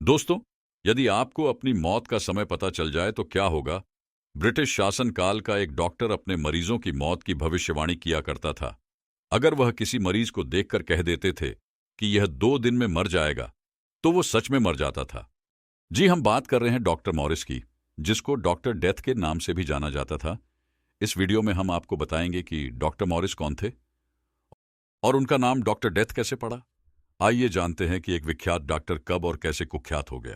दोस्तों, यदि आपको अपनी मौत का समय पता चल जाए तो क्या होगा? ब्रिटिश शासनकाल का एक डॉक्टर अपने मरीजों की मौत की भविष्यवाणी किया करता था। अगर वह किसी मरीज को देखकर कह देते थे कि यह 2 दिन में मर जाएगा, तो वो सच में मर जाता था। जी, हम बात कर रहे हैं डॉक्टर मॉरिस की, जिसको डॉक्टर डेथ के नाम से भी जाना जाता था। इस वीडियो में हम आपको बताएंगे कि डॉक्टर मॉरिस कौन थे और उनका नाम डॉक्टर डेथ कैसे पड़ा। आइए जानते हैं कि एक विख्यात डॉक्टर कब और कैसे कुख्यात हो गया।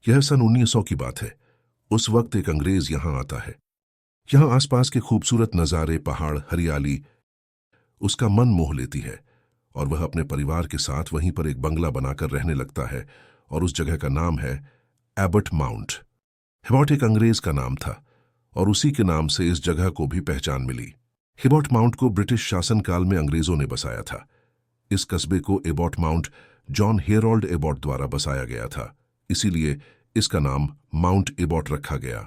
यह सन 1900 की बात है। उस वक्त एक अंग्रेज यहां आता है। यहां आसपास के खूबसूरत नज़ारे, पहाड़, हरियाली उसका मन मोह लेती है और वह अपने परिवार के साथ वहीं पर एक बंगला बनाकर रहने लगता है और उस जगह का नाम है एबट माउंट। हिबॉट एक अंग्रेज का नाम था और उसी के नाम से इस जगह को भी पहचान मिली। हिबॉट माउंट को ब्रिटिश शासनकाल में अंग्रेजों ने बसाया था। इस कस्बे को Abbott mount John Harold Abbott द्वारा बसाया गया था, इसीलिए इसका नाम माउंट एबॉट रखा गया।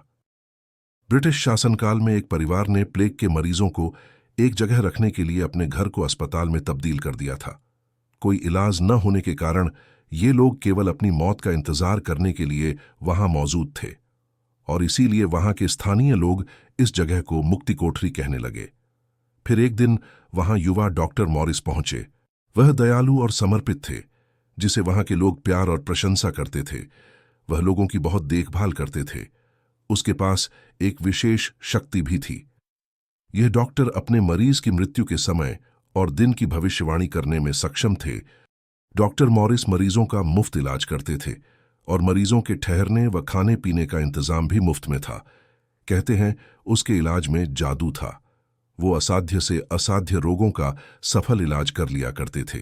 ब्रिटिश शासनकाल में एक परिवार ने प्लेग के मरीजों को एक जगह रखने के लिए अपने घर को अस्पताल में तब्दील कर दिया था। कोई इलाज न होने के कारण ये लोग केवल अपनी मौत का इंतजार करने के लिए वहां मौजूद थे और इसीलिए वहां के स्थानीय लोग इस जगह को मुक्ति कोठरी कहने लगे। फिर एक दिन वहां युवा डॉक्टर मॉरिस पहुंचे। वह दयालु और समर्पित थे, जिसे वहां के लोग प्यार और प्रशंसा करते थे। वह लोगों की बहुत देखभाल करते थे। उसके पास एक विशेष शक्ति भी थी। यह डॉक्टर अपने मरीज की मृत्यु के समय और दिन की भविष्यवाणी करने में सक्षम थे। डॉक्टर मॉरिस मरीजों का मुफ्त इलाज करते थे और मरीजों के ठहरने व खाने पीने का इंतजाम भी मुफ्त में था। कहते हैं उसके इलाज में जादू था। वो असाध्य से असाध्य रोगों का सफल इलाज कर लिया करते थे।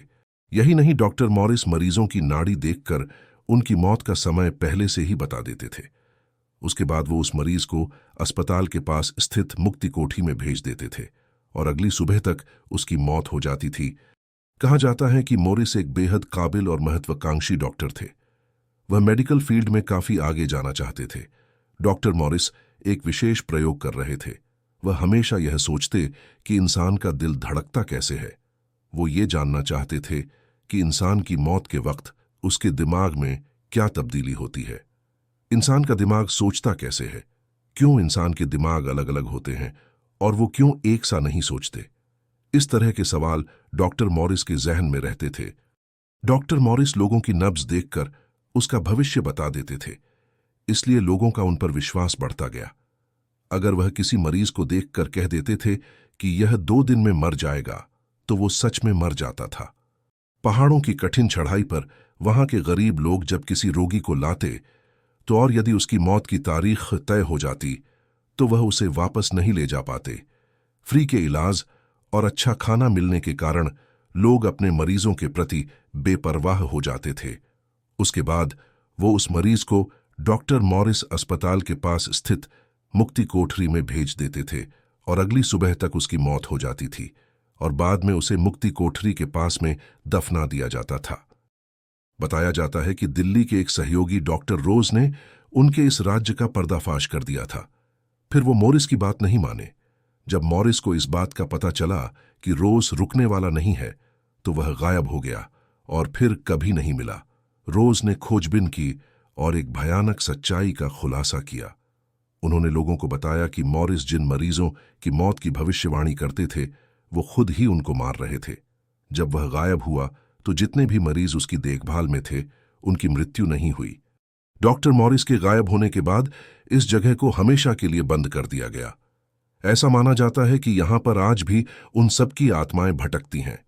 यही नहीं, डॉक्टर मॉरिस मरीजों की नाड़ी देखकर उनकी मौत का समय पहले से ही बता देते थे। उसके बाद वो उस मरीज को अस्पताल के पास स्थित मुक्ति कोठी में भेज देते थे और अगली सुबह तक उसकी मौत हो जाती थी। कहा जाता है कि मॉरिस एक बेहद काबिल और महत्वाकांक्षी डॉक्टर थे। वह मेडिकल फील्ड में काफी आगे जाना चाहते थे। डॉक्टर मॉरिस एक विशेष प्रयोग कर रहे थे। वह हमेशा यह सोचते कि इंसान का दिल धड़कता कैसे है। वो ये जानना चाहते थे कि इंसान की मौत के वक्त उसके दिमाग में क्या तब्दीली होती है। इंसान का दिमाग सोचता कैसे है, क्यों इंसान के दिमाग अलग अलग होते हैं और वो क्यों एक सा नहीं सोचते। इस तरह के सवाल डॉक्टर मॉरिस के जहन में रहते थे। डॉक्टर मॉरिस लोगों की नब्ज देखकर उसका भविष्य बता देते थे, इसलिए लोगों का उन पर विश्वास बढ़ता गया। अगर वह किसी मरीज को देखकर कह देते थे कि यह 2 दिन में मर जाएगा, तो वो सच में मर जाता था। पहाड़ों की कठिन चढ़ाई पर वहां के गरीब लोग जब किसी रोगी को लाते तो और यदि उसकी मौत की तारीख तय हो जाती तो वह उसे वापस नहीं ले जा पाते। फ्री के इलाज और अच्छा खाना मिलने के कारण लोग अपने मरीजों के प्रति बेपरवाह हो जाते थे। उसके बाद वो उस मरीज को डॉक्टर मॉरिस अस्पताल के पास स्थित मुक्ति कोठरी में भेज देते थे और अगली सुबह तक उसकी मौत हो जाती थी और बाद में उसे मुक्ति कोठरी के पास में दफना दिया जाता था। बताया जाता है कि दिल्ली के एक सहयोगी डॉक्टर रोज ने उनके इस राज्य का पर्दाफाश कर दिया था। फिर वो मॉरिस की बात नहीं माने। जब मॉरिस को इस बात का पता चला कि रोज रुकने वाला नहीं है, तो वह गायब हो गया और फिर कभी नहीं मिला। रोज ने खोजबीन की और एक भयानक सच्चाई का खुलासा किया। उन्होंने लोगों को बताया कि मॉरिस जिन मरीजों की मौत की भविष्यवाणी करते थे, वो खुद ही उनको मार रहे थे। जब वह गायब हुआ तो जितने भी मरीज उसकी देखभाल में थे, उनकी मृत्यु नहीं हुई। डॉक्टर मॉरिस के गायब होने के बाद इस जगह को हमेशा के लिए बंद कर दिया गया। ऐसा माना जाता है कि यहां पर आज भी उन सबकी आत्माएं भटकती हैं।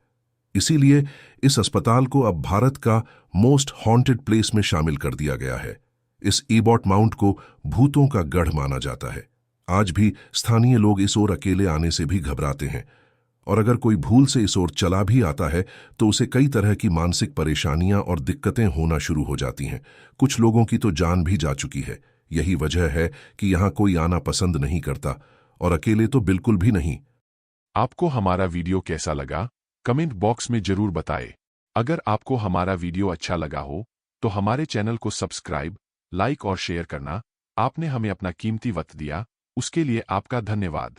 इसीलिए इस अस्पताल को अब भारत का मोस्ट हॉन्टेड प्लेस में शामिल कर दिया गया है। इस एबॉट माउंट को भूतों का गढ़ माना जाता है। आज भी स्थानीय लोग इस ओर अकेले आने से भी घबराते हैं और अगर कोई भूल से इस ओर चला भी आता है तो उसे कई तरह की मानसिक परेशानियां और दिक्कतें होना शुरू हो जाती हैं। कुछ लोगों की तो जान भी जा चुकी है। यही वजह है कि यहां कोई आना पसंद नहीं करता और अकेले तो बिल्कुल भी नहीं। आपको हमारा वीडियो कैसा लगा, कमेंट बॉक्स में जरूर बताएं। अगर आपको हमारा वीडियो अच्छा लगा हो तो हमारे चैनल को सब्सक्राइब, लाइक और शेयर करना। आपने हमें अपना कीमती वक्त दिया, उसके लिए आपका धन्यवाद।